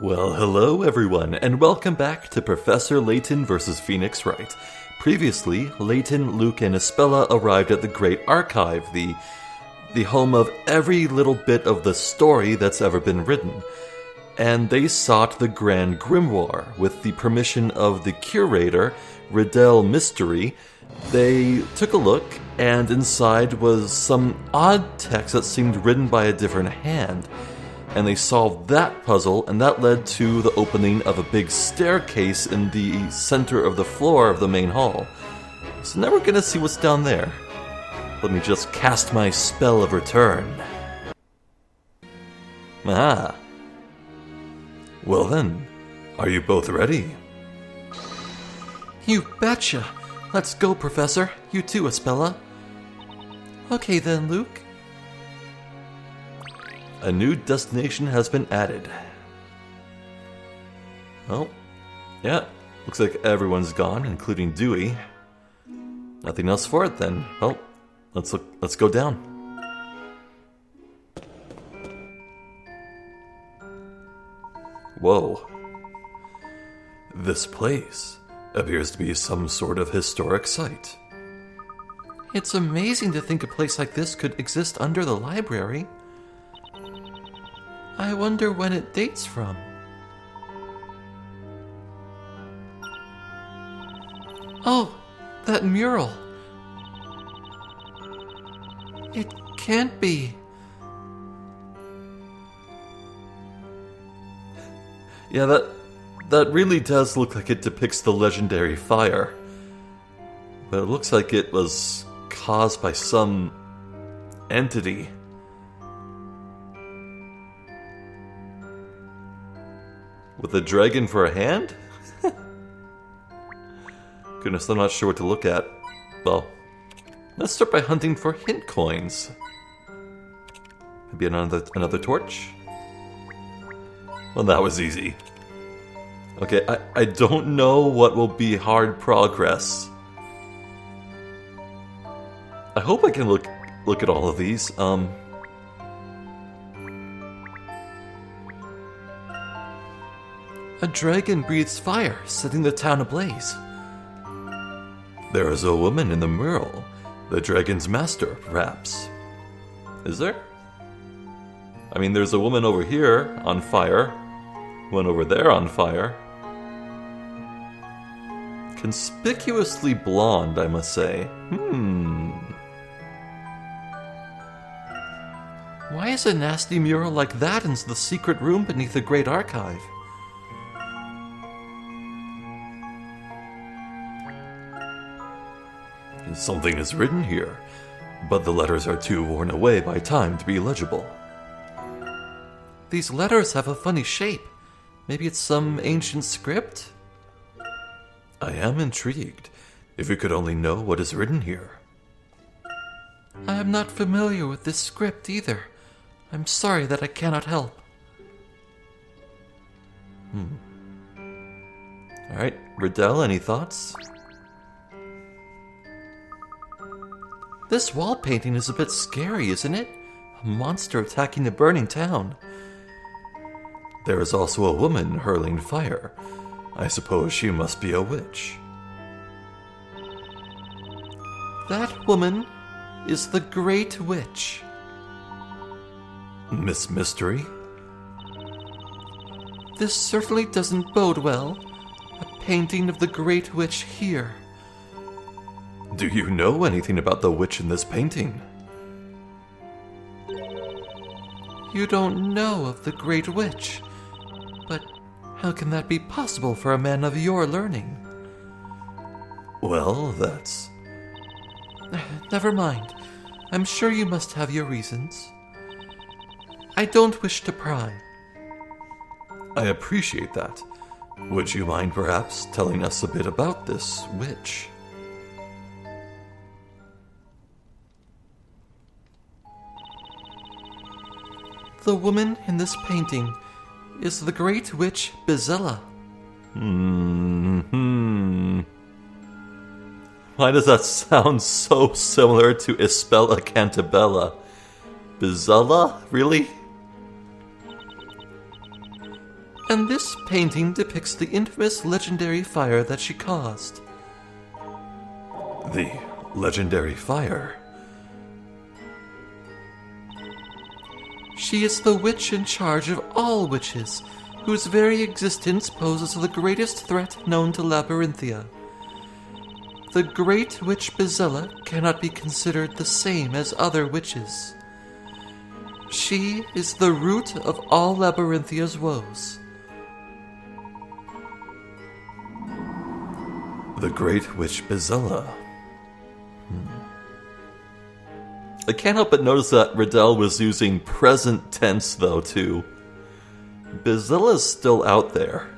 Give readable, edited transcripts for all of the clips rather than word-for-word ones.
Well, hello everyone, and welcome back to Professor Layton vs. Phoenix Wright. Previously, Layton, Luke, and Isabella arrived at the Great Archive, the home of every little bit of the story that's ever been written. And they sought the Grand Grimoire. With the permission of the curator, Riddell Mystery, they took a look, and inside was some odd text that seemed written by a different hand. And they solved that puzzle, and that led to the opening of a big staircase in the center of the floor of the main hall. So now we're gonna see what's down there. Let me just cast my spell of return. Ah. Well then, are you both ready? You betcha! Let's go, Professor. You too, Isabella. Okay then, Luke. A new destination has been added. Well, yeah, looks like everyone's gone, including Dewey. Nothing else for it then. Well, let's go down. Whoa. This place appears to be some sort of historic site. It's amazing to think a place like this could exist under the library. I wonder when it dates from. Oh, that mural. It can't be. Yeah, that really does look like it depicts the legendary fire. But it looks like it was caused by some entity. With a dragon for a hand? Goodness, I'm not sure what to look at. Well, let's start by hunting for hint coins. Maybe another torch? Well, that was easy. Okay, I don't know what will be hard progress. I hope I can look at all of these. A dragon breathes fire, setting the town ablaze. There is a woman in the mural. The dragon's master, perhaps. Is there? I mean, there's a woman over here on fire. One over there on fire. Conspicuously blonde, I must say. Why is a nasty mural like that in the secret room beneath the Great Archive? Something is written here, but the letters are too worn away by time to be legible. These letters have a funny shape. Maybe it's some ancient script? I am intrigued. If you could only know what is written here. I am not familiar with this script either. I'm sorry that I cannot help. Alright, Riddell, any thoughts? This wall painting is a bit scary, isn't it? A monster attacking a burning town. There is also a woman hurling fire. I suppose she must be a witch. That woman is the Great Witch. Miss Mystery? This certainly doesn't bode well. A painting of the Great Witch here. Do you know anything about the witch in this painting? You don't know of the Great Witch. But how can that be possible for a man of your learning? Well, that's... Never mind. I'm sure you must have your reasons. I don't wish to pry. I appreciate that. Would you mind perhaps telling us a bit about this witch? The woman in this painting is the Great Witch Bizella. Why does that sound so similar to Isabella Cantabella? Bizella? Really? And this painting depicts the infamous legendary fire that she caused. The legendary fire? She is the witch in charge of all witches, whose very existence poses the greatest threat known to Labyrinthia. The Great Witch Bizella cannot be considered the same as other witches. She is the root of all Labyrinthia's woes. The Great Witch Bizella. I can't help but notice that Riddell was using present tense, though, too. Bizella's still out there.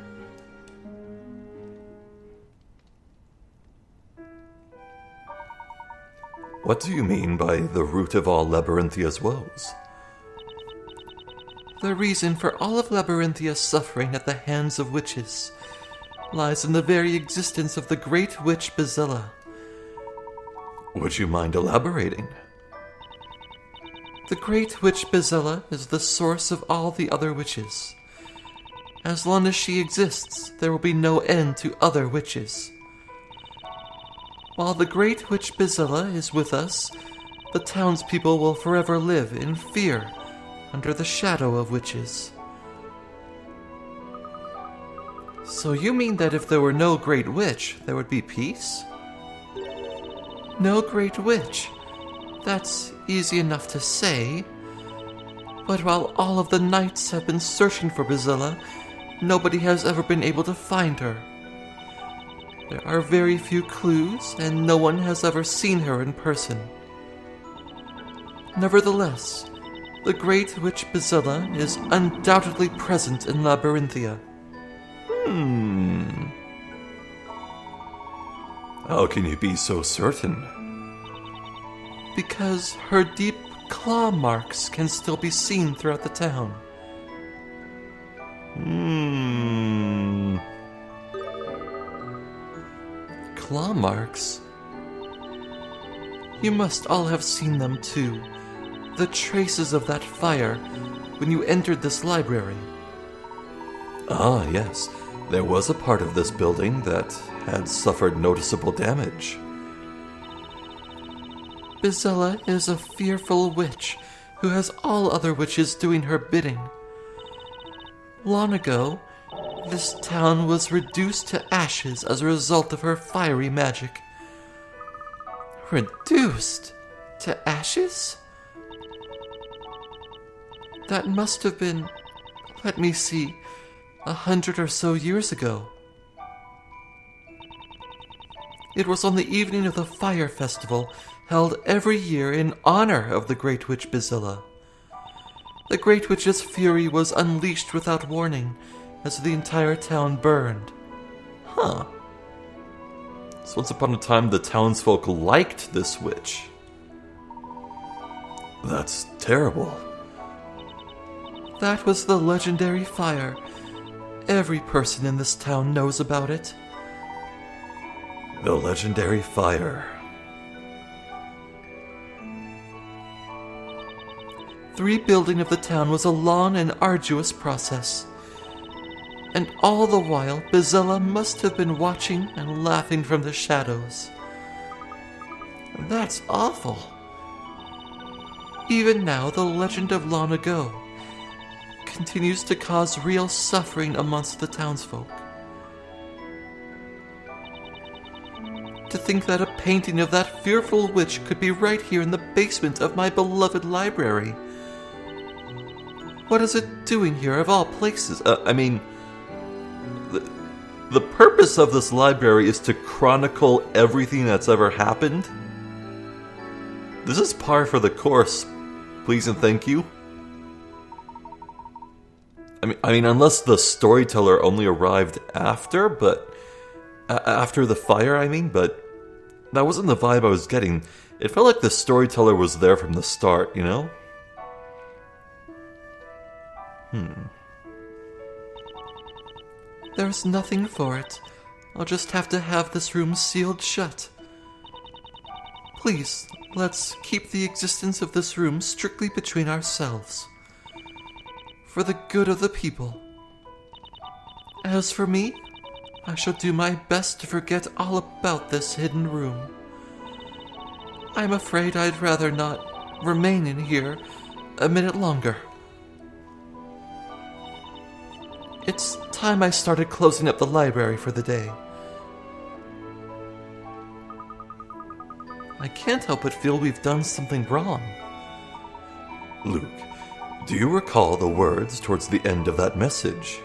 What do you mean by the root of all Labyrinthia's woes? The reason for all of Labyrinthia's suffering at the hands of witches lies in the very existence of the Great Witch Bizella. Would you mind elaborating? The Great Witch Bizella is the source of all the other witches. As long as she exists, there will be no end to other witches. While the Great Witch Bizella is with us, the townspeople will forever live in fear under the shadow of witches. So you mean that if there were no Great Witch, there would be peace? No Great Witch. That's easy enough to say. But while all of the knights have been searching for Bizella, nobody has ever been able to find her. There are very few clues, and no one has ever seen her in person. Nevertheless, the Great Witch Bizella is undoubtedly present in Labyrinthia. How can you be so certain? Because her deep claw marks can still be seen throughout the town. Claw marks? You must all have seen them too. The traces of that fire when you entered this library. Ah, yes. There was a part of this building that had suffered noticeable damage. Bizella is a fearful witch who has all other witches doing her bidding. Long ago, this town was reduced to ashes as a result of her fiery magic. Reduced to ashes? That must have been, let me see, 100 or so years ago. It was on the evening of the Fire Festival, held every year in honor of the Great Witch Bizella. The Great Witch's fury was unleashed without warning, as the entire town burned. Huh. So once upon a time, the townsfolk liked this witch. That's terrible. That was the legendary fire. Every person in this town knows about it. The legendary fire. The rebuilding of the town was a long and arduous process. And all the while, Bizella must have been watching and laughing from the shadows. That's awful. Even now, the legend of long ago continues to cause real suffering amongst the townsfolk. To think that a painting of that fearful witch could be right here in the basement of my beloved library. What is it doing here of all places? The purpose of this library is to chronicle everything that's ever happened. This is par for the course, please and thank you. I mean, unless the storyteller only arrived after, after the fire, but that wasn't the vibe I was getting. It felt like the storyteller was there from the start, you know? There's nothing for it. I'll just have to have this room sealed shut. Please, let's keep the existence of this room strictly between ourselves. For the good of the people. As for me, I shall do my best to forget all about this hidden room. I'm afraid I'd rather not remain in here a minute longer. It's time I started closing up the library for the day. I can't help but feel we've done something wrong. Luke, do you recall the words towards the end of that message?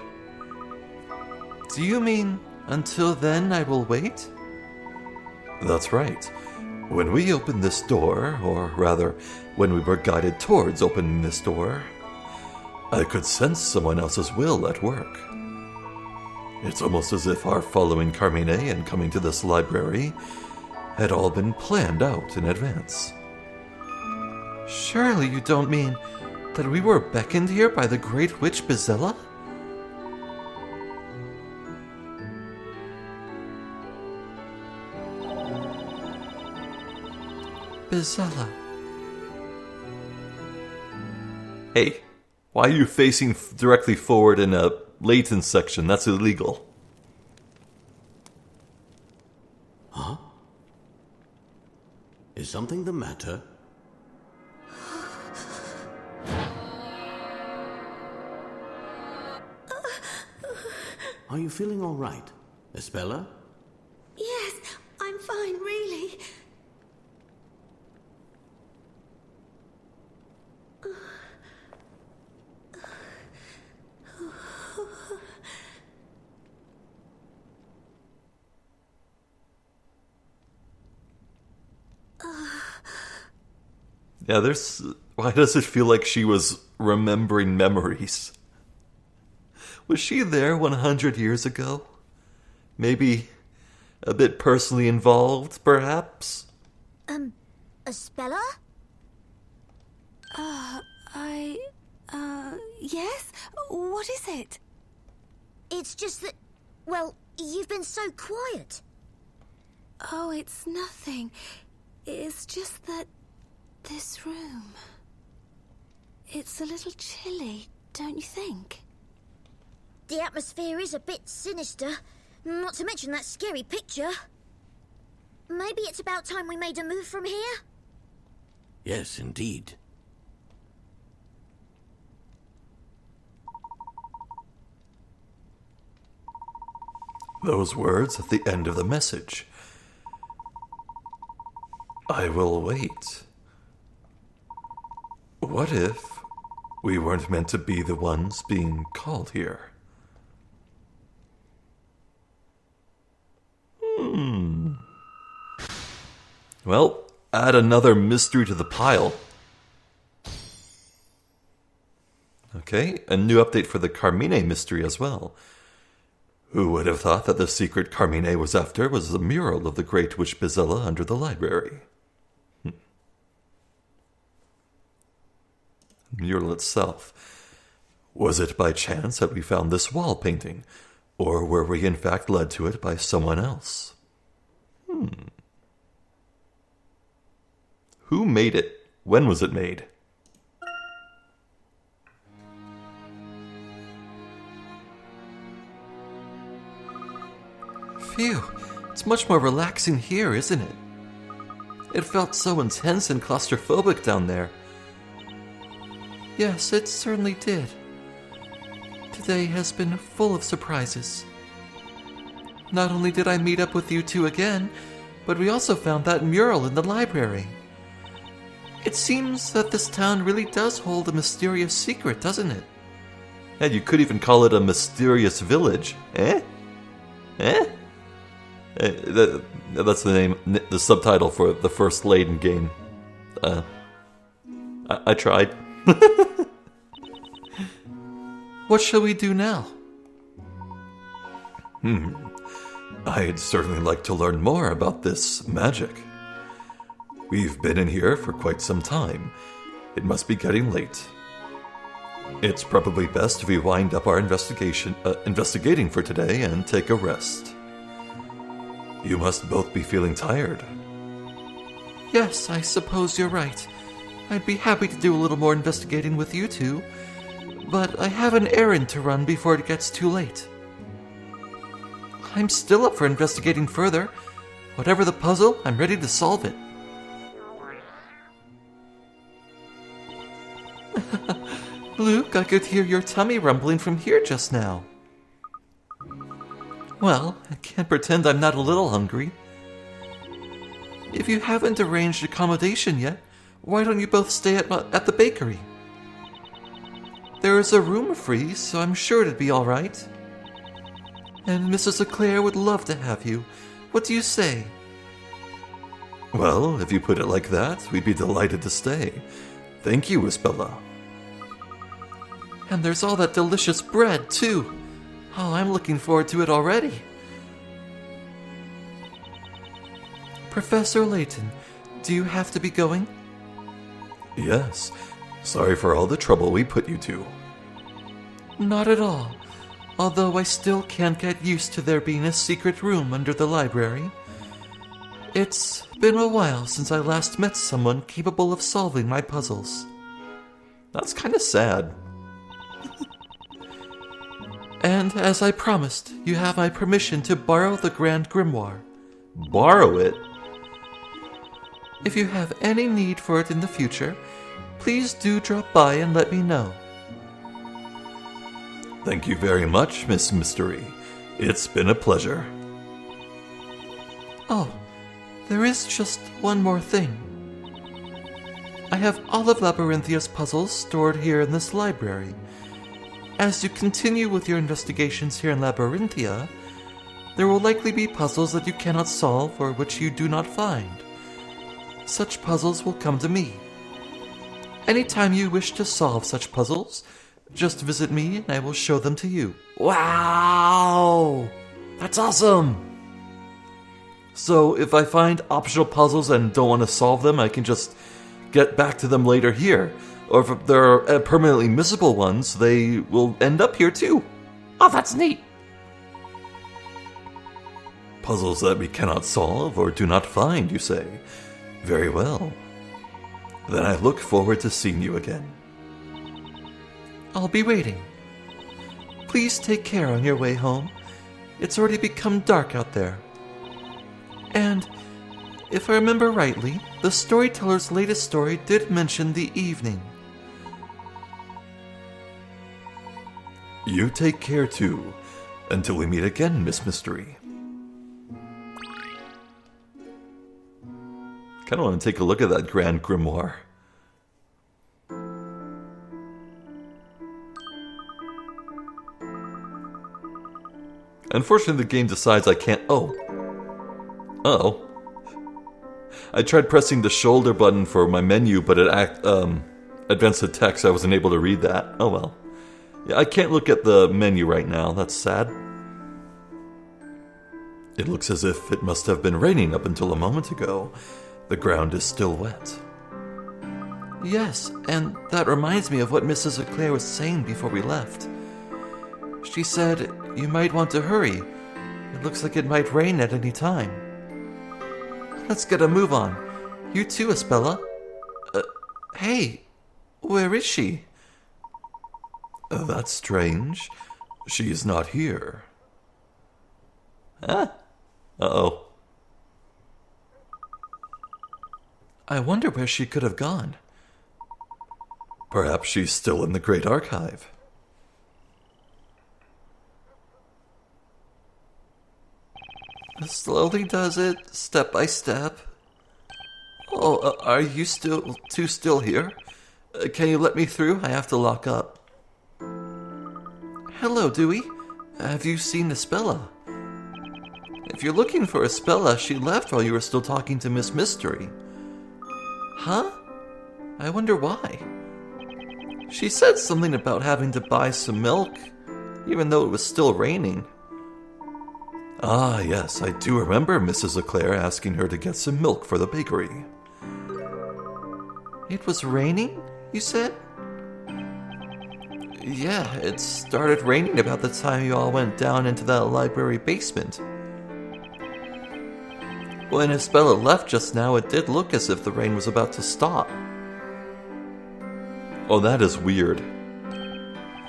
Do you mean until then I will wait? That's right. When we opened this door, or rather, when we were guided towards opening this door, I could sense someone else's will at work. It's almost as if our following Carmine and coming to this library had all been planned out in advance. Surely you don't mean that we were beckoned here by the great witch Bizella? Bizella. Hey, why are you facing directly forward in a Layton section? That's illegal. Huh? Is something the matter? Are you feeling all right, Espella? Yes, I'm fine, really. Yeah, why does it feel like she was remembering memories? Was she there 100 years ago? Maybe a bit personally involved, perhaps? Espella? Yes? What is it? It's just that, well, you've been so quiet. Oh, it's nothing. It's just that this room... It's a little chilly, don't you think? The atmosphere is a bit sinister, not to mention that scary picture. Maybe it's about time we made a move from here? Yes, indeed. Those words at the end of the message. I will wait. What if we weren't meant to be the ones being called here? Well, add another mystery to the pile. Okay, a new update for the Carmine mystery as well. Who would have thought that the secret Carmine was after was the mural of the great witch Bizella under the library? Mural itself. Was it by chance that we found this wall painting, or were we in fact led to it by someone else? Who made it? When was it made? Phew, it's much more relaxing here, isn't it? It felt so intense and claustrophobic down there. Yes, it certainly did. Today has been full of surprises. Not only did I meet up with you two again, but we also found that mural in the library. It seems that this town really does hold a mysterious secret, doesn't it? And you could even call it a mysterious village. Eh? That's the name, the subtitle for the first Layton game. I tried. What shall we do now? I'd certainly like to learn more about this magic. We've been in here for quite some time. It must be getting late. It's probably best if we wind up our investigating for today and take a rest. You must both be feeling tired. Yes, I suppose you're right. I'd be happy to do a little more investigating with you two, but I have an errand to run before it gets too late. I'm still up for investigating further. Whatever the puzzle, I'm ready to solve it. Luke, I could hear your tummy rumbling from here just now. Well, I can't pretend I'm not a little hungry. If you haven't arranged accommodation yet, why don't you both stay at the bakery? There is a room free, so I'm sure it'd be all right. And Mrs. Leclerc would love to have you. What do you say? Well, if you put it like that, we'd be delighted to stay. Thank you, Isabella. And there's all that delicious bread, too. Oh, I'm looking forward to it already. Professor Layton, do you have to be going? Yes. Sorry for all the trouble we put you to. Not at all. Although I still can't get used to there being a secret room under the library. It's been a while since I last met someone capable of solving my puzzles. That's kind of sad. And as I promised, you have my permission to borrow the Grand Grimoire. Borrow it? If you have any need for it in the future, please do drop by and let me know. Thank you very much, Miss Mystery. It's been a pleasure. Oh, there is just one more thing. I have all of Labyrinthia's puzzles stored here in this library. As you continue with your investigations here in Labyrinthia, there will likely be puzzles that you cannot solve or which you do not find. Such puzzles will come to me. Anytime you wish to solve such puzzles, just visit me and I will show them to you. Wow! That's awesome! So if I find optional puzzles and don't want to solve them, I can just get back to them later here. Or if there are permanently missable ones, they will end up here too. Oh, that's neat! Puzzles that we cannot solve or do not find, you say? Very well. Then I look forward to seeing you again. I'll be waiting. Please take care on your way home. It's already become dark out there. And, if I remember rightly, the storyteller's latest story did mention the evening. You take care too, until we meet again, Miss Mystery. Kinda want to take a look at that Grand Grimoire. Unfortunately, the game decides I can't... Oh. Uh-oh. I tried pressing the shoulder button for my menu, but it advanced the text. I wasn't able to read that. Oh well. Yeah, I can't look at the menu right now. That's sad. It looks as if it must have been raining up until a moment ago. The ground is still wet. Yes, and that reminds me of what Mrs. Leclerc was saying before we left. She said you might want to hurry. It looks like it might rain at any time. Let's get a move on. You too, Isabella. Hey, where is she? That's strange. She's not here. Huh? Uh-oh. I wonder where she could have gone. Perhaps she's still in the Great Archive. Slowly does it, step by step. Oh, are you still here? Can you let me through? I have to lock up. Hello, Dewey. Have you seen Isabella? If you're looking for Isabella, she left while you were still talking to Miss Mystery. Huh? I wonder why. She said something about having to buy some milk, even though it was still raining. Ah, yes, I do remember Mrs. Leclerc asking her to get some milk for the bakery. It was raining, you said? Yeah, it started raining about the time you all went down into that library basement. When Isabella left just now, it did look as if the rain was about to stop. Oh, that is weird.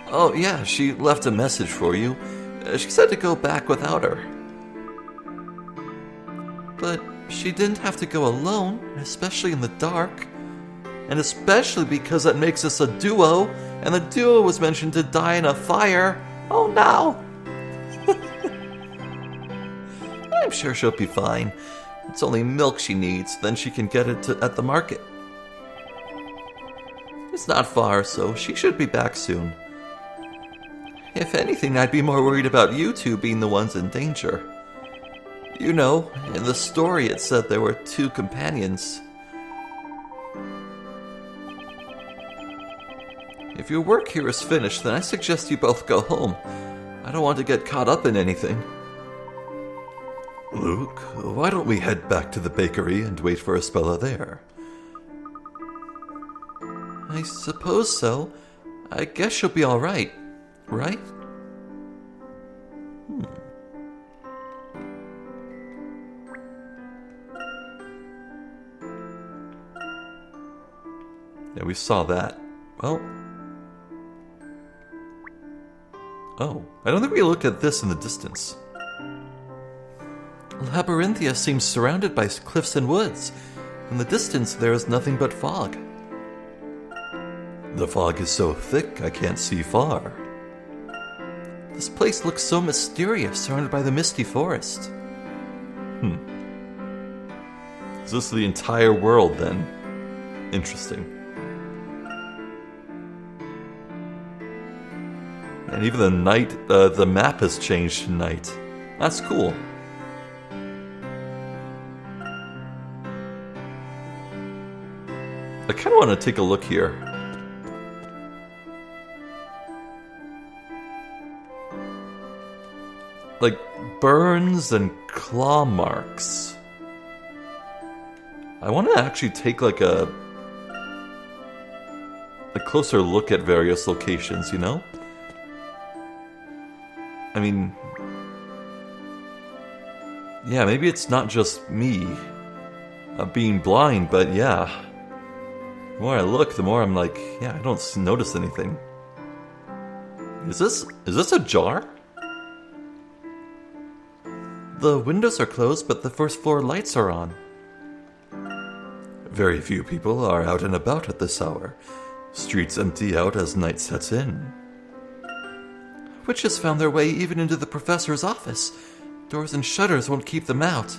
Oh, yeah, she left a message for you. She said to go back without her. But she didn't have to go alone, especially in the dark. And especially because that makes us a duo, and the duo was mentioned to die in a fire. Oh no! I'm sure she'll be fine. It's only milk she needs, then she can get it at the market. It's not far, so she should be back soon. If anything, I'd be more worried about you two being the ones in danger. You know, in the story it said there were 2 companions. If your work here is finished, then I suggest you both go home. I don't want to get caught up in anything. Luke, why don't we head back to the bakery and wait for Espella there? I suppose so. I guess she'll be alright, right? Yeah, we saw that. Well... Oh, I don't think we looked at this in the distance. Labyrinthia seems surrounded by cliffs and woods. In the distance, there is nothing but fog. The fog is so thick I can't see far. This place looks so mysterious, surrounded by the misty forest. Is this the entire world, then? Interesting. And even the night, the map has changed to night. That's cool. I kind of want to take a look here. Like, burns and claw marks. I want to actually take like a closer look at various locations, you know? I mean... yeah, maybe it's not just me being blind, but yeah. The more I look, the more I'm like, yeah, I don't notice anything. Is this a jar? The windows are closed, but the first floor lights are on. Very few people are out and about at this hour. Streets empty out as night sets in. Witches found their way even into the professor's office. Doors and shutters won't keep them out.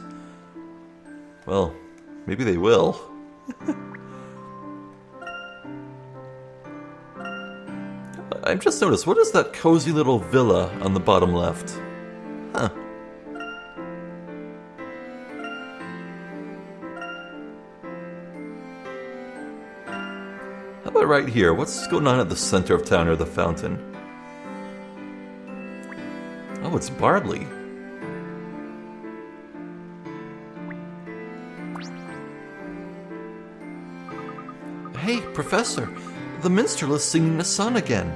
Well, maybe they will. I've just noticed, what is that cozy little villa on the bottom left? Huh. How about right here? What's going on at the center of town near the fountain? Oh, it's Bardley. Hey, Professor, the minstrel is singing the sun again.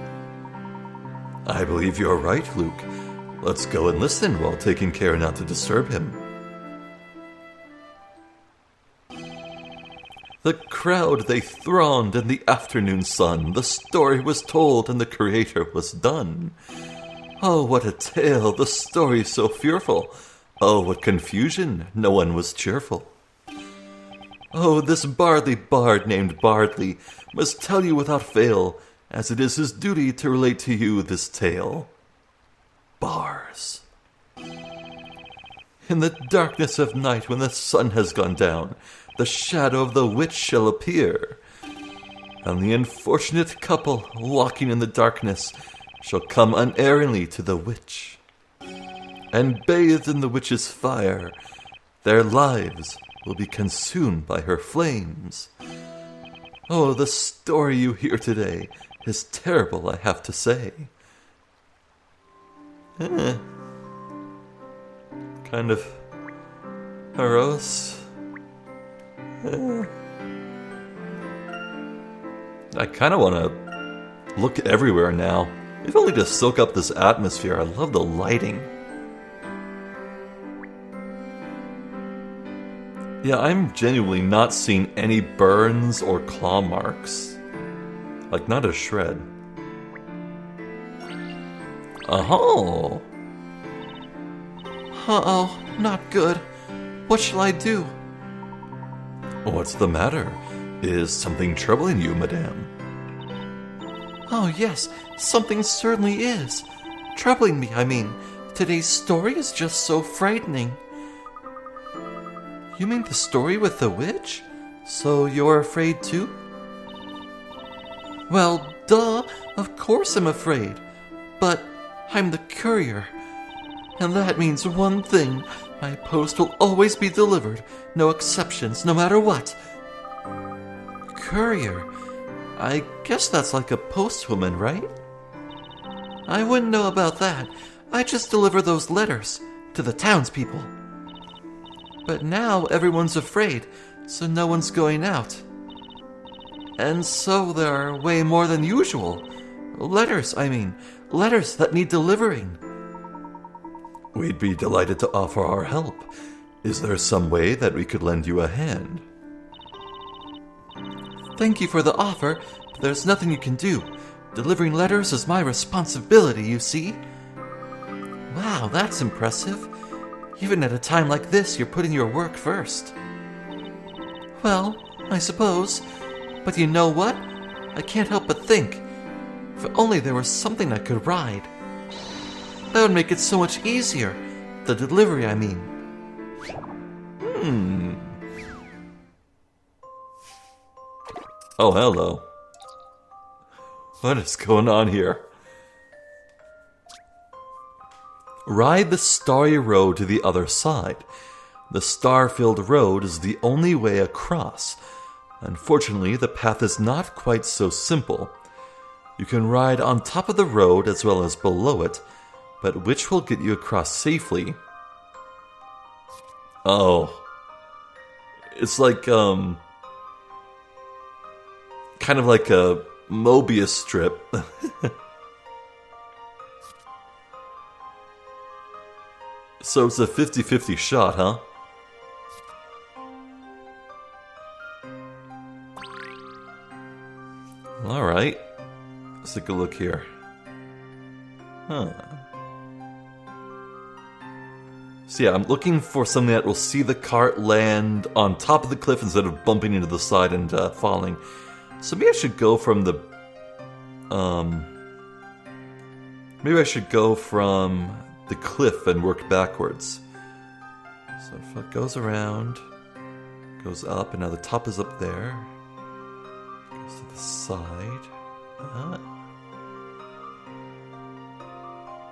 I believe you're right, Luke. Let's go and listen while taking care not to disturb him. The crowd, they thronged in the afternoon sun. The story was told and the creator was done. Oh, what a tale, the story so fearful. Oh, what confusion, no one was cheerful. Oh, this bardly bard named Bardley must tell you without fail, as it is his duty to relate to you this tale. Bars. In the darkness of night, when the sun has gone down, the shadow of the witch shall appear, and the unfortunate couple walking in the darkness shall come unerringly to the witch, and bathed in the witch's fire, their lives will be consumed by her flames. Oh, the story you hear today is terrible, I have to say. Kind of morose. I kind of want to look everywhere now. If only to soak up this atmosphere. I love the lighting. Yeah, I'm genuinely not seeing any burns or claw marks. Like, not a shred. Oh. Uh-oh, not good. What shall I do? What's the matter? Is something troubling you, madame? Oh, yes, something certainly is. Troubling me, I mean. Today's story is just so frightening. You mean the story with the witch? So you're afraid too? Well, duh, of course I'm afraid. But I'm the courier. And that means one thing. My post will always be delivered. No exceptions, no matter what. Courier? I guess that's like a postwoman, right? I wouldn't know about that. I just deliver those letters to the townspeople. But now everyone's afraid, so no one's going out. And so there are way more than usual. Letters that need delivering. We'd be delighted to offer our help. Is there some way that we could lend you a hand? Thank you for the offer, but there's nothing you can do. Delivering letters is my responsibility, you see. Wow, that's impressive. Even at a time like this, you're putting your work first. Well, I suppose. But you know what? I can't help but think. If only there was something I could ride. That would make it so much easier. The delivery, I mean. Oh, hello. What is going on here? Ride the starry road to the other side. The star-filled road is the only way across. Unfortunately, the path is not quite so simple. You can ride on top of the road as well as below it, but which will get you across safely? Oh. It's like, kind of like a Mobius strip. So it's a 50-50 shot, huh? Alright. Let's take a look here. Huh. So yeah, I'm looking for something that will see the cart land on top of the cliff instead of bumping into the side and falling. So maybe I should go from the... maybe I should go from the cliff and work backwards. So if it goes around, goes up, and now the top is up there. Goes to the side.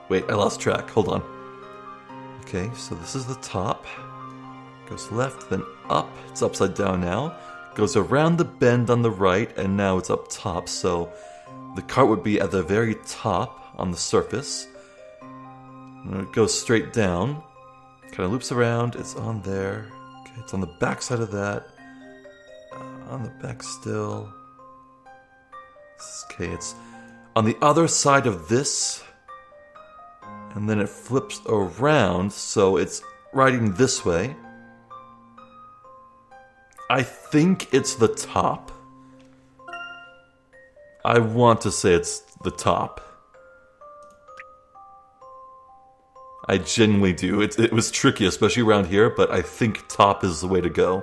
Wait, I lost track. Hold on. Okay, so this is the top. Goes left, then up. It's upside down now. Goes around the bend on the right, and now it's up top. So the cart would be at the very top on the surface. And it goes straight down. Kind of loops around. It's on there. Okay, it's on the back side of that. On the back still. Okay, it's on the other side of this. And then it flips around, so it's riding this way. I think it's the top. I want to say it's the top. I genuinely do. It was tricky, especially around here, but I think top is the way to go.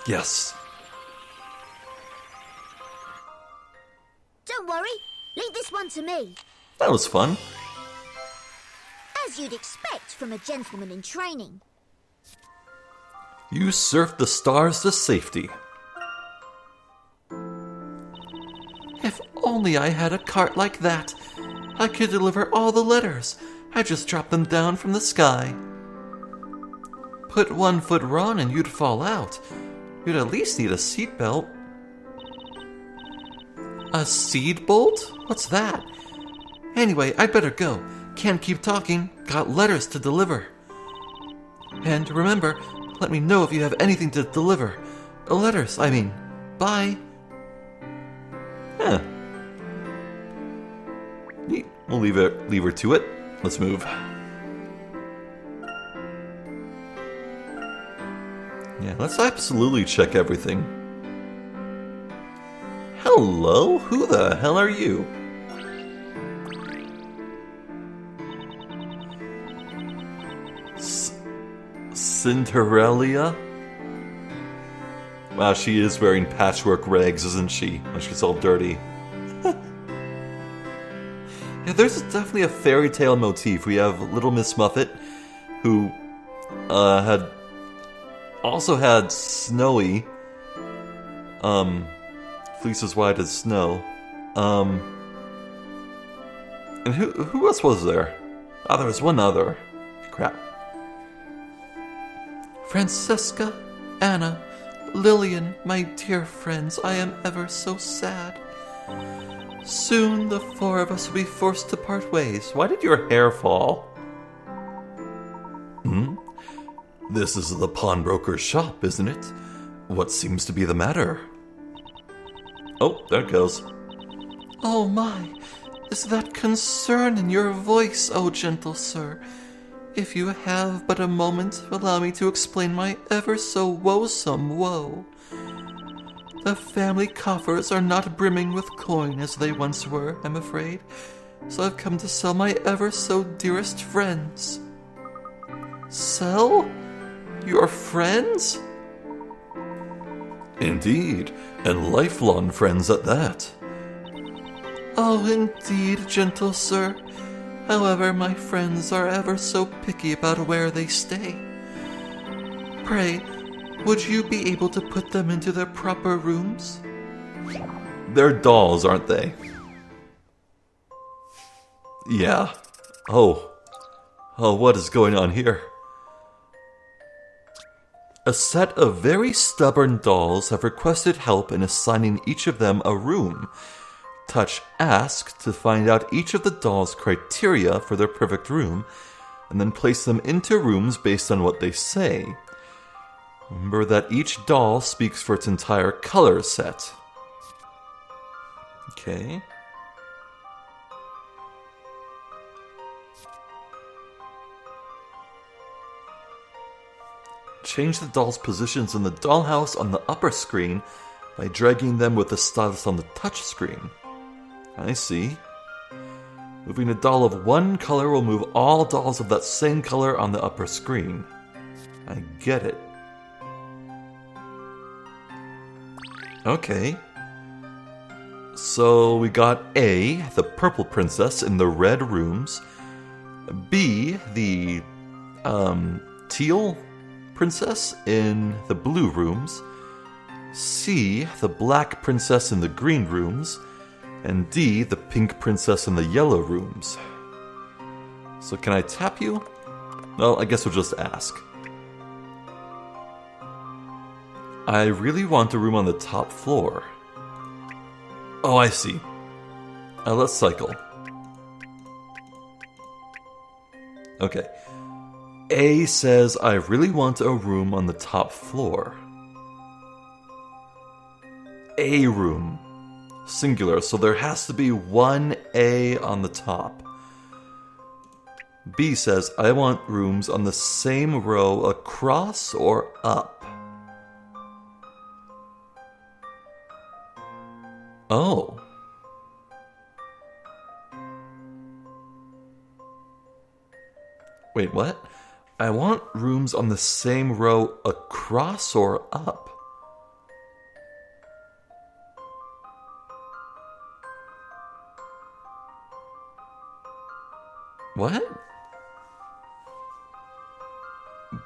Yes. Don't worry. Leave this one to me. That was fun. As you'd expect from a gentleman in training. You surfed the stars to safety. If only I had a cart like that. I could deliver all the letters. I just drop them down from the sky. Put one foot wrong and you'd fall out. You'd at least need a seatbelt. A seed bolt? What's that? Anyway, I'd better go. Can't keep talking. Got letters to deliver. And remember, let me know if you have anything to deliver. Letters, I mean. Bye. Huh. Neat. We'll leave her to it. Let's move. Yeah, let's absolutely check everything. Hello? Who the hell are you? Cinderella? Wow, she is wearing patchwork rags, isn't she? When she's all dirty. Yeah, there's definitely a fairy tale motif. We have Little Miss Muffet, who had Snowy, fleece as white as snow. And who else was there? Oh, there was one other. Crap. Francesca, Anna, Lillian, my dear friends, I am ever so sad. Soon the four of us will be forced to part ways. Why did your hair fall? This is the pawnbroker's shop, isn't it? What seems to be the matter? Oh, there it goes. Oh my, is that concern in your voice, oh gentle sir? If you have but a moment, allow me to explain my ever so woesome woe. The family coffers are not brimming with coin as they once were, I'm afraid, so I've come to sell my ever so dearest friends. Sell? Your friends? Indeed, and lifelong friends at that. Oh, indeed, gentle sir. However, my friends are ever so picky about where they stay. Pray, would you be able to put them into their proper rooms? They're dolls, aren't they? Yeah. Oh, what is going on here? A set of very stubborn dolls have requested help in assigning each of them a room. Touch Ask to find out each of the dolls' criteria for their perfect room, and then place them into rooms based on what they say. Remember that each doll speaks for its entire color set. Okay. Change the dolls' positions in the dollhouse on the upper screen by dragging them with the stylus on the touch screen. I see. Moving a doll of one color will move all dolls of that same color on the upper screen. I get it. Okay. So we got A, the purple princess in the red rooms. B, the teal princess in the blue rooms. C, the black princess in the green rooms. And D, the pink princess in the yellow rooms. So can I tap you? Well, I guess we'll just ask. I really want a room on the top floor. Oh, I see. Let's cycle. Okay. A says, I really want a room on the top floor. A room. Singular, so there has to be one A on the top. B says, I want rooms on the same row across or up. Oh. Wait, what? I want rooms on the same row across or up. What?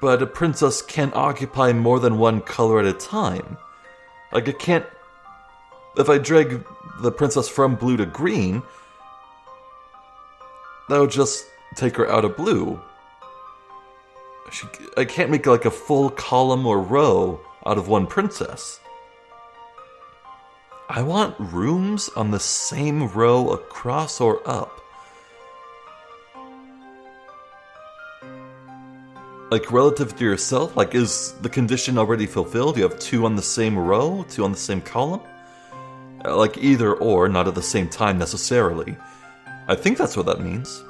But a princess can't occupy more than one color at a time. Like, it can't... If I drag the princess from blue to green, that would just take her out of blue. I can't make like a full column or row out of one princess. I want rooms on the same row across or up. Like, relative to yourself? Like, is the condition already fulfilled? You have two on the same row? Two on the same column? Like, either or, not at the same time necessarily. I think that's what that means.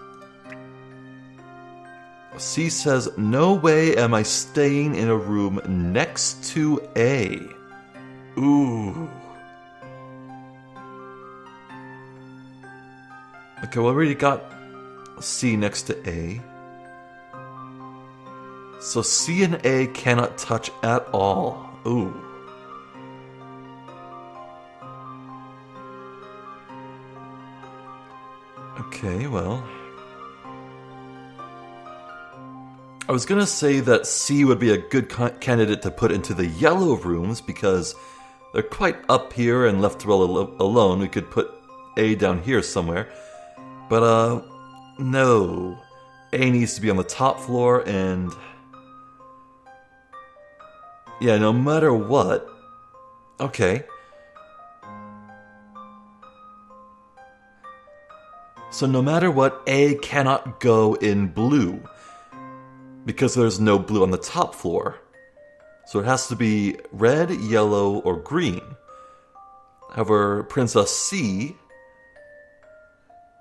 C says, no way am I staying in a room next to A. Ooh. Okay, we already got C next to A. So C and A cannot touch at all. Ooh. Okay, well. I was gonna say that C would be a good candidate to put into the yellow rooms because they're quite up here and left well alone. We could put A down here somewhere. But, no. A needs to be on the top floor and... yeah, no matter what... okay. So no matter what, A cannot go in blue. Because there's no blue on the top floor. So it has to be red, yellow, or green. However, Princess C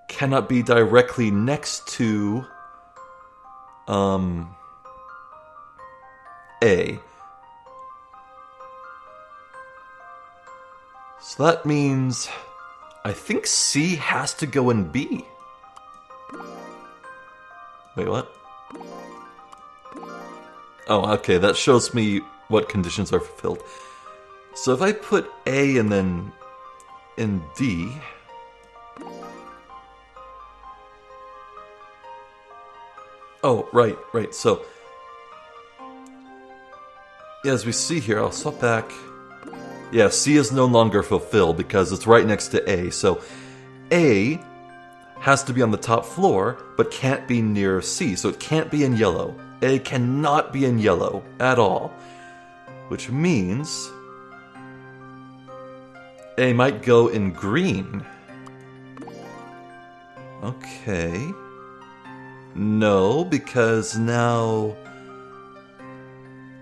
cannot be directly next to A. So that means I think C has to go in B. Wait, what? Oh, okay, that shows me what conditions are fulfilled. So if I put A and then in D... oh, right, so... yeah, as we see here, I'll swap back... yeah, C is no longer fulfilled because it's right next to A, so A has to be on the top floor, but can't be near C, so it can't be in yellow. A cannot be in yellow at all, which means A might go in green. Okay. No, because now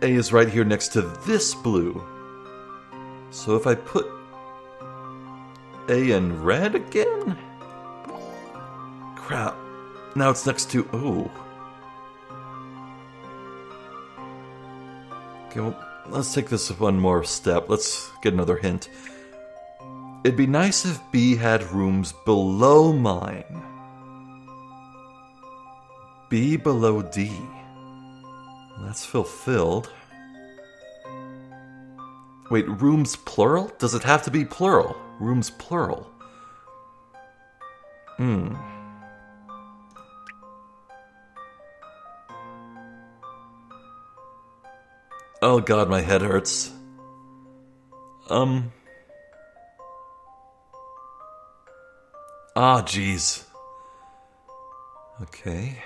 A is right here next to this blue. So if I put A in red again? Crap. Now it's next to... ooh. Okay, well, let's take this one more step. Let's get another hint. It'd be nice if B had rooms below mine. B below D. That's fulfilled. Wait, rooms plural? Does it have to be plural? Rooms plural. Oh god, my head hurts. Ah, jeez. Okay.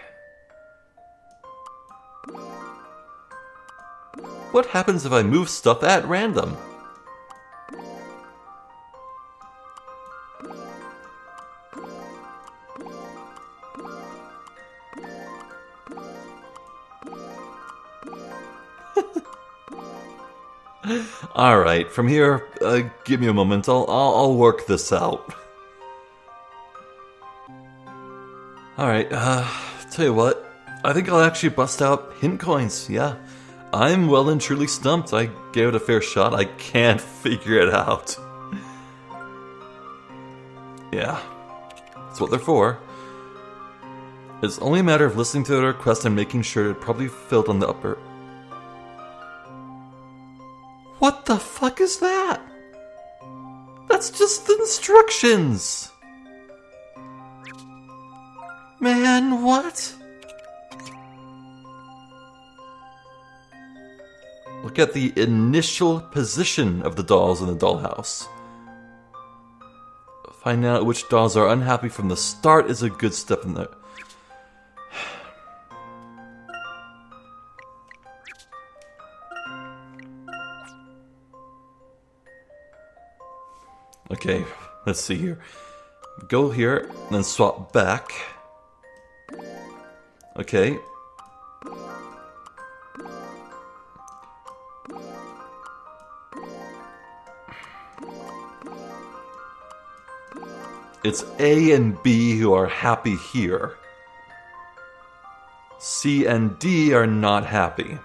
What happens if I move stuff at random? Alright, from here, give me a moment, I'll work this out. Alright, tell you what, I think I'll actually bust out hint coins, yeah. I'm well and truly stumped. I gave it a fair shot. I can't figure it out. Yeah. That's what they're for. It's only a matter of listening to the request and making sure it probably filled on the upper... What the fuck is that? That's just the instructions! Man, what? Look at the initial position of the dolls in the dollhouse. Finding out which dolls are unhappy from the start is a good step in there. Okay, let's see here. Go here, then swap back. Okay. It's A and B who are happy here. C and D are not happy.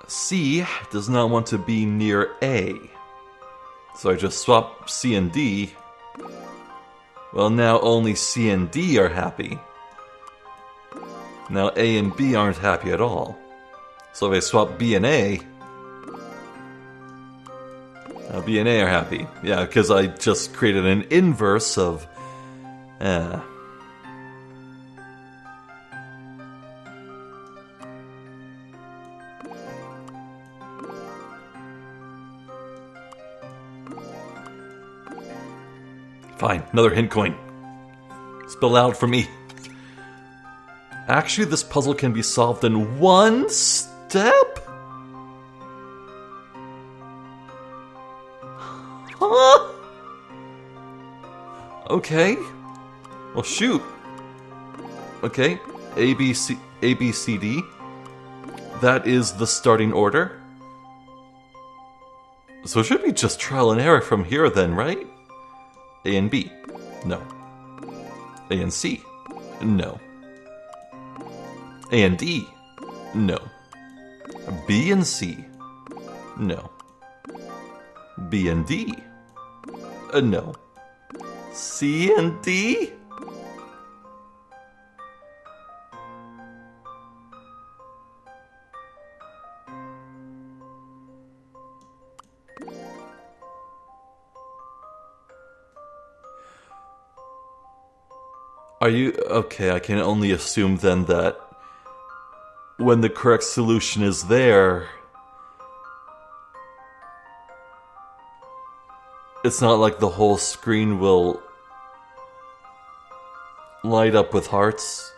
C does not want to be near A. So I just swap C and D. Well, now only C and D are happy. Now A and B aren't happy at all. So if I swap B and A, now B and A are happy. Yeah, because I just created an inverse of... Fine, another hint coin. Spill out for me. Actually, this puzzle can be solved in one step? Huh? Okay. Well, shoot. Okay, A, B, C, D. That is the starting order. So it should be just trial and error from here then, right? A and B. No. A and C. No. A and D. No. B and C. No. B and D. No. C and D? Are you... Okay, I can only assume then that when the correct solution is there, it's not like the whole screen will light up with hearts.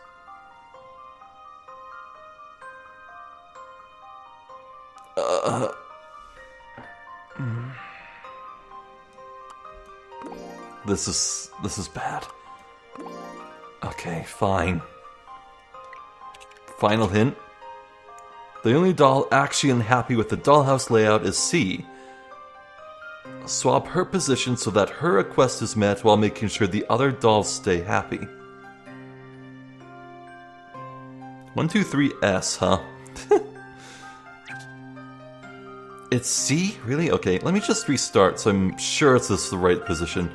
This is bad. Okay, fine. Final hint. The only doll actually unhappy with the dollhouse layout is C. Swap her position so that her request is met while making sure the other dolls stay happy. 1, 2, 3, S, huh? It's C? Really? Okay, let me just restart so I'm sure it's the right position.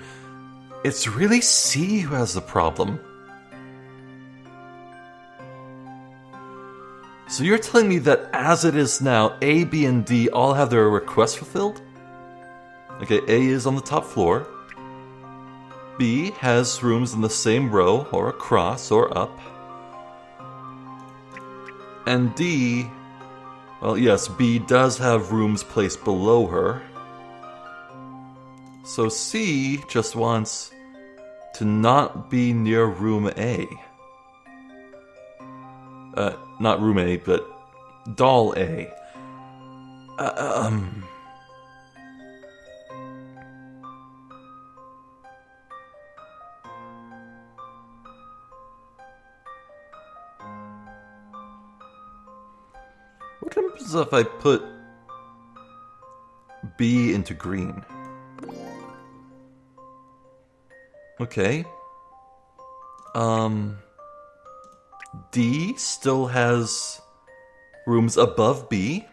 It's really C who has the problem. So you're telling me that as it is now, A, B, and D all have their requests fulfilled? Okay, A is on the top floor. B has rooms in the same row, or across, or up. And D... Well, yes, B does have rooms placed below her. So C just wants to not be near room A. Not room A, but doll A. What happens if I put B into green? Okay. D still has rooms above B.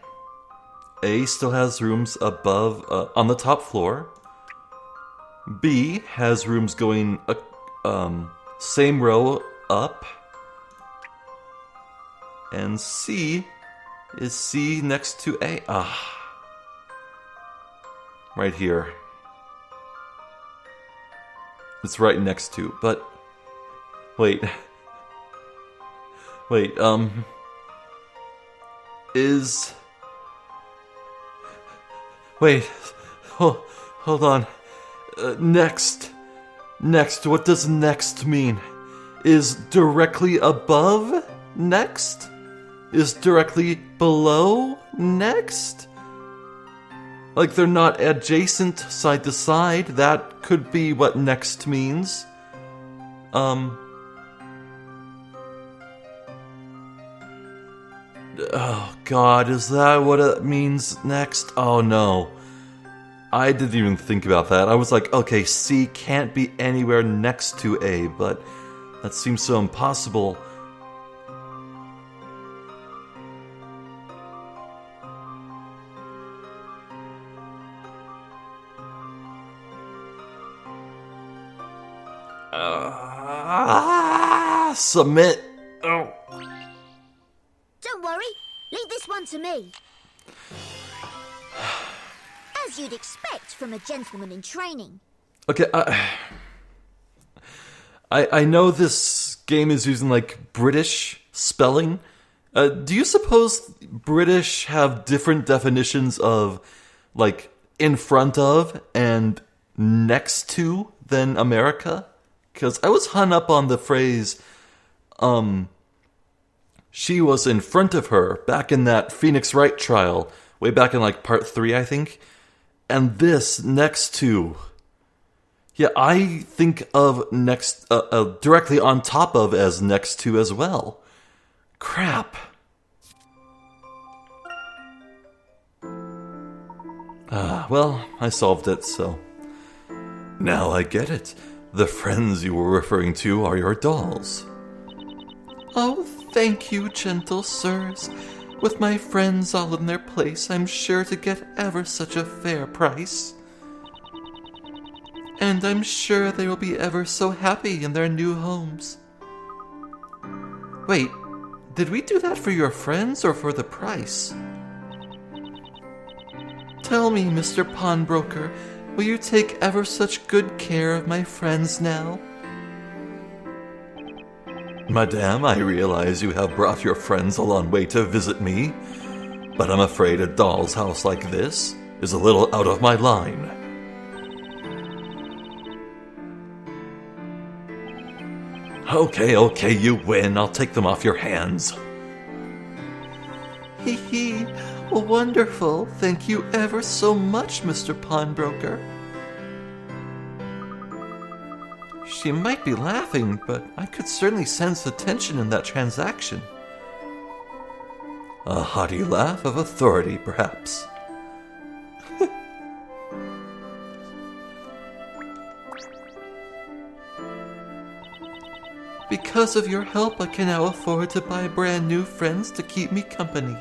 A still has rooms above, on the top floor. B has rooms going, same row up. And C is C next to A. Right here. It's right next to, but... Wait, is... Wait, hold on. Next, what does next mean? Is directly above next? Is directly below next? Like they're not adjacent side to side, that could be what next means. Oh god, is that what it means next? Oh no. I didn't even think about that. I was like, okay, C can't be anywhere next to A, but that seems so impossible. Submit. Oh. Don't worry. Leave this one to me. As you'd expect from a gentleman in training. Okay, I know this game is using, like, British spelling. Do you suppose British have different definitions of, like, in front of and next to than America? Because I was hung up on the phrase, she was in front of her back in that Phoenix Wright trial, way back in, like, part 3, I think. And this next to... Yeah, I think of next, directly on top of as next to as well. Crap. Well, I solved it, so... Now I get it. The friends you were referring to are your dolls. Oh, thank you, gentle sirs. With my friends all in their place, I'm sure to get ever such a fair price. And I'm sure they will be ever so happy in their new homes. Wait, did we do that for your friends or for the price? Tell me, Mr. Pawnbroker, will you take ever such good care of my friends now? Madame, I realize you have brought your friends a long way to visit me, but I'm afraid a doll's house like this is a little out of my line. Okay, you win. I'll take them off your hands. Hee hee. Well, wonderful. Thank you ever so much, Mr. Pawnbroker. She might be laughing, but I could certainly sense the tension in that transaction. A haughty laugh of authority, perhaps. Because of your help, I can now afford to buy brand new friends to keep me company.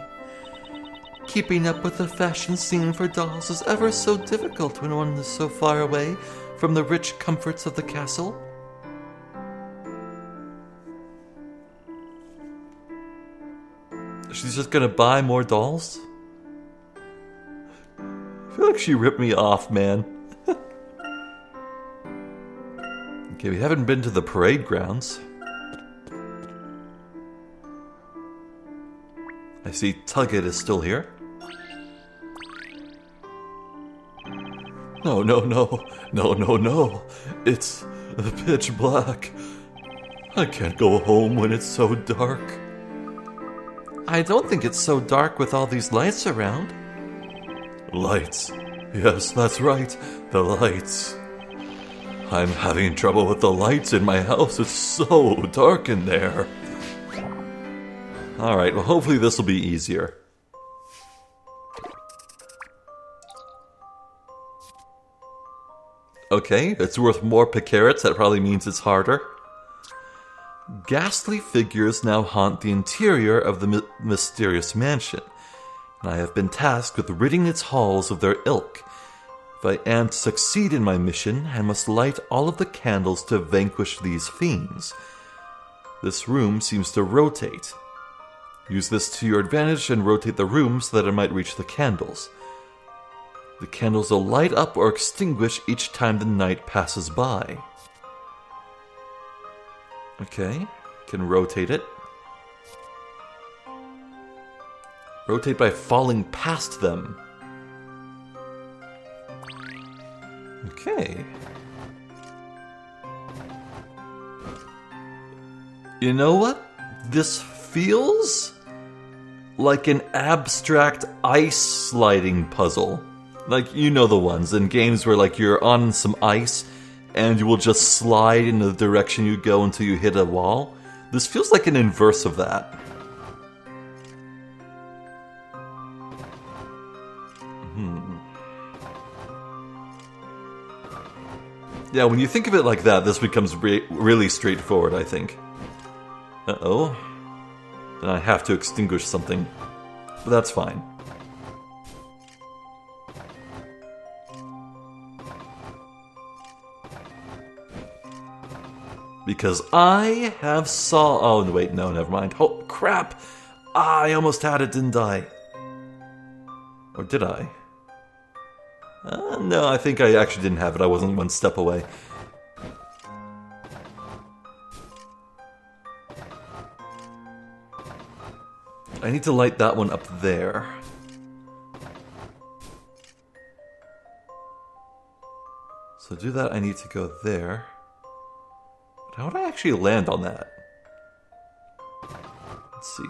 Keeping up with the fashion scene for dolls is ever so difficult when one is so far away from the rich comforts of the castle. She's just gonna buy more dolls? I feel like she ripped me off, man. Okay, we haven't been to the parade grounds. I see Tugget is still here. No. It's pitch black. I can't go home when it's so dark. I don't think it's so dark with all these lights around. Lights. Yes, that's right. The lights. I'm having trouble with the lights in my house. It's so dark in there. Alright, well hopefully this will be easier. Okay, it's worth more picarets. That probably means it's harder. Ghastly figures now haunt the interior of the mysterious mansion, and I have been tasked with ridding its halls of their ilk. If I am to succeed in my mission, I must light all of the candles to vanquish these fiends. This room seems to rotate. Use this to your advantage and rotate the room so that I might reach the candles. The candles will light up or extinguish each time the night passes by. Okay, can rotate it. Rotate by falling past them. Okay. You know what? This feels like an abstract ice sliding puzzle. Like, you know the ones in games where, like, you're on some ice and you will just slide in the direction you go until you hit a wall. This feels like an inverse of that. Yeah, when you think of it like that, this becomes really straightforward, I think. Uh-oh. Then I have to extinguish something. But that's fine. Because I have saw... Oh, wait, no, never mind. Oh, crap! I almost had it, didn't I? Or did I? No, I think I actually didn't have it. I wasn't one step away. I need to light that one up there. So to do that, I need to go there. But how would I actually land on that? Let's see.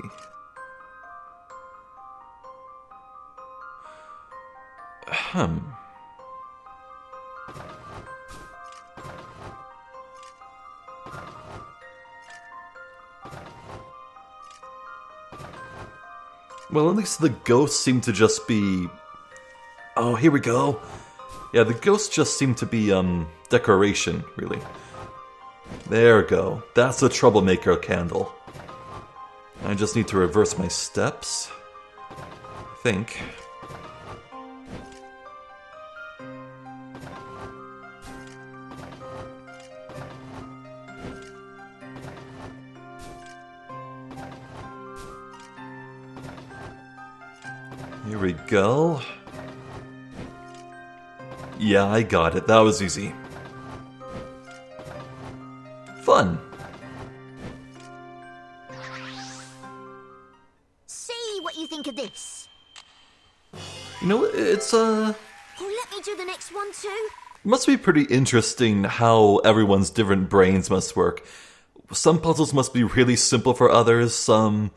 Well, at least the ghosts seem to just be... Oh, here we go. Yeah, the ghosts just seem to be, decoration, really. There we go. That's the troublemaker candle. I just need to reverse my steps. I think. Here we go. Yeah, I got it. That was easy. Fun. See what you think of this. You know, it's Oh, let me do the next one too. It must be pretty interesting how everyone's different brains must work. Some puzzles must be really simple for others, some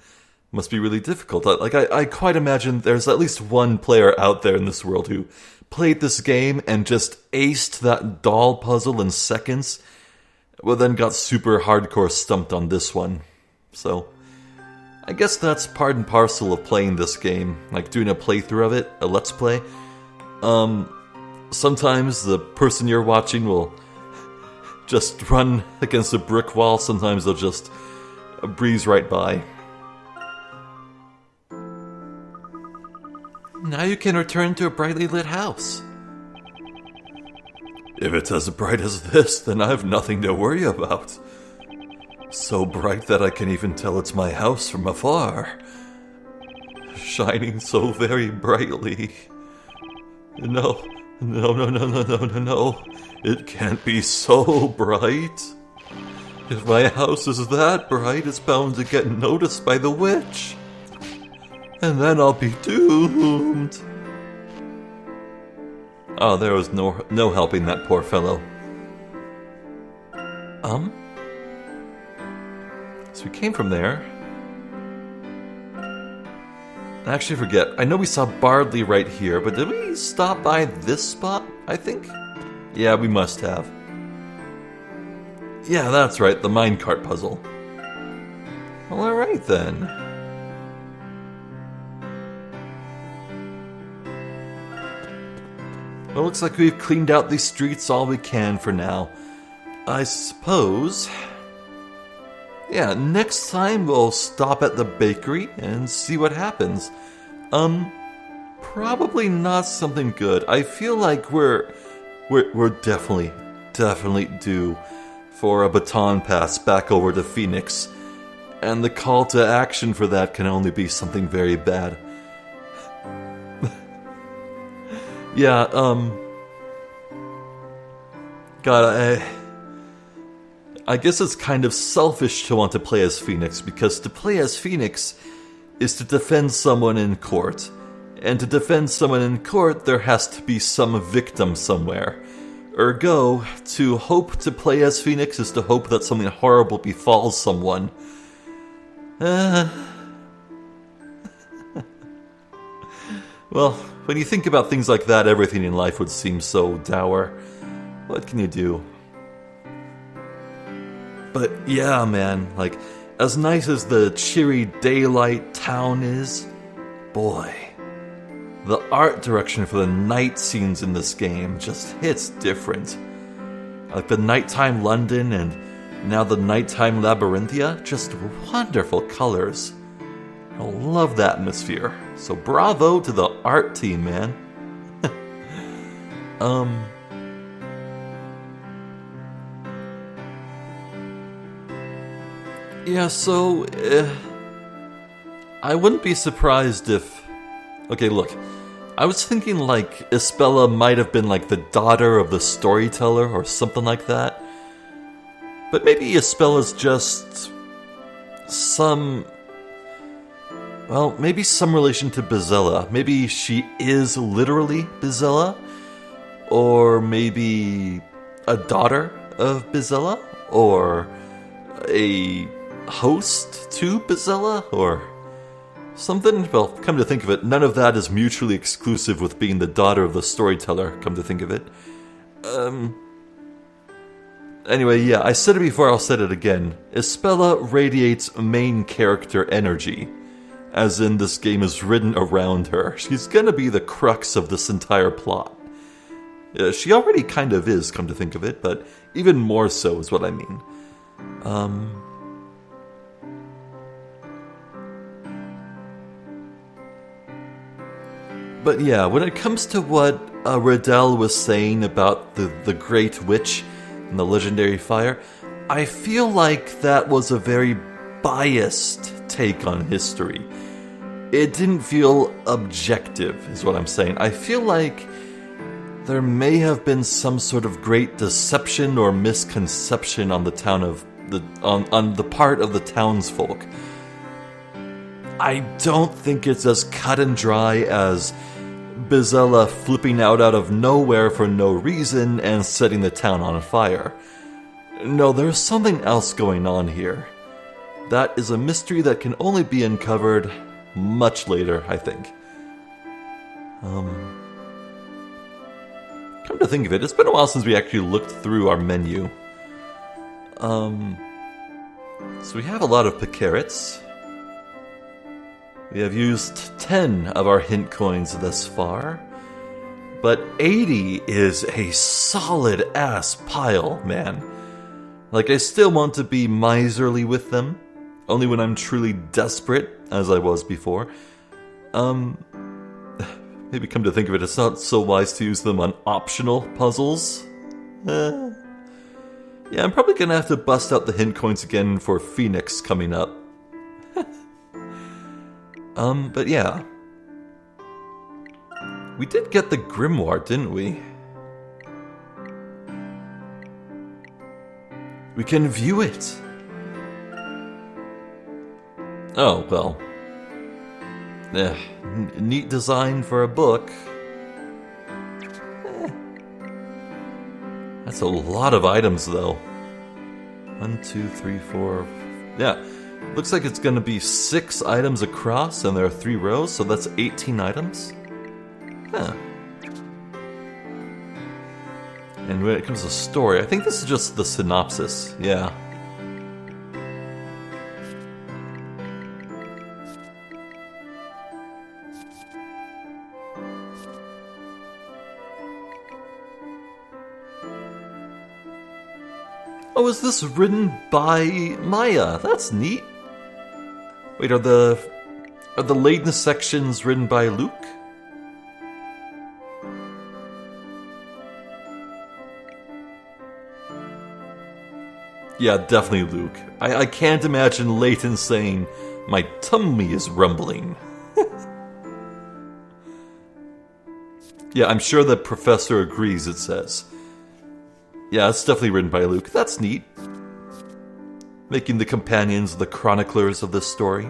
must be really difficult. I quite imagine there's at least one player out there in this world who played this game and just aced that doll puzzle in seconds, well then got super hardcore stumped on this one. So, I guess that's part and parcel of playing this game, like doing a playthrough of it, a let's play. Sometimes the person you're watching will just run against a brick wall, sometimes they'll just breeze right by. Now you can return to a brightly lit house. If it's as bright as this, then I have nothing to worry about. So bright that I can even tell it's my house from afar. Shining so very brightly. No. It can't be so bright. If my house is that bright, it's bound to get noticed by the witch. And then I'll be doomed. Oh, there was no helping that poor fellow. So we came from there. I actually forget. I know we saw Bardley right here, but did we stop by this spot, I think? Yeah, we must have. Yeah, that's right, the minecart puzzle. Well, alright then. Well, looks like we've cleaned out these streets all we can for now. I suppose... Yeah, next time we'll stop at the bakery and see what happens. Probably not something good. I feel like we're definitely due for a baton pass back over to Phoenix. And the call to action for that can only be something very bad. Yeah, God, I guess it's kind of selfish to want to play as Phoenix, because to play as Phoenix is to defend someone in court. And to defend someone in court, there has to be some victim somewhere. Ergo, to hope to play as Phoenix is to hope that something horrible befalls someone. Well, when you think about things like that, everything in life would seem so dour. What can you do? But yeah, man, like, as nice as the cheery daylight town is, boy, the art direction for the night scenes in this game just hits different. Like the nighttime London and now the nighttime Labyrinthia, just wonderful colors. I love the atmosphere. So bravo to the art team, man. Yeah, so, I wouldn't be surprised if... Okay, look, I was thinking like Isabella might have been like the daughter of the storyteller or something like that. But maybe Isabella's just maybe some relation to Bizella. Maybe she is literally Bizella, or maybe a daughter of Bizella, or a host to Bizella, or something. Well, come to think of it, none of that is mutually exclusive with being the daughter of the storyteller, come to think of it. Anyway, yeah, I said it before, I'll say it again. Isabella radiates main character energy, as in this game is written around her. She's gonna be the crux of this entire plot. She already kind of is, come to think of it, but even more so is what I mean. But yeah, when it comes to what Riddell was saying about the Great Witch and the legendary fire, I feel like that was a very biased take on history. It didn't feel objective, is what I'm saying. I feel like there may have been some sort of great deception or misconception on the on the part of the townsfolk. I don't think it's as cut and dry as Bizella flipping out of nowhere for no reason and setting the town on fire. No, there's something else going on here. That is a mystery that can only be uncovered much later, I think. Come to think of it, it's been a while since we actually looked through our menu. So we have a lot of Picarets. We have used 10 of our hint coins thus far, but 80 is a solid-ass pile, man. Like, I still want to be miserly with them, only when I'm truly desperate, as I was before. Maybe come to think of it, it's not so wise to use them on optional puzzles. Yeah, I'm probably gonna have to bust out the hint coins again for Phoenix coming up. But yeah. We did get the grimoire, didn't we? We can view it. Oh, well. Neat design for a book. That's a lot of items, though. 1, 2, 3, 4... Yeah. Looks like it's going to be 6 items across, and there are 3 rows, so that's 18 items. Huh. And when it comes to story, I think this is just the synopsis. Yeah. Oh, is this written by Maya? That's neat. Wait, are the Layton sections written by Luke? Yeah, definitely Luke. I can't imagine Layton saying, "My tummy is rumbling." Yeah, I'm sure the professor agrees, it says. Yeah, it's definitely written by Luke. That's neat. Making the companions the chroniclers of this story.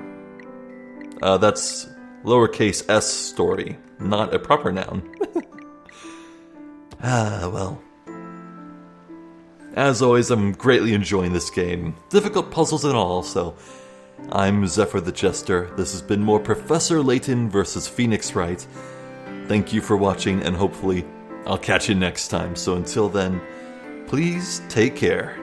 That's lowercase s story, not a proper noun. Well. As always, I'm greatly enjoying this game. Difficult puzzles and all, so... I'm Zephyr the Jester. This has been more Professor Layton versus Phoenix Wright. Thank you for watching, and hopefully I'll catch you next time. So until then... Please take care.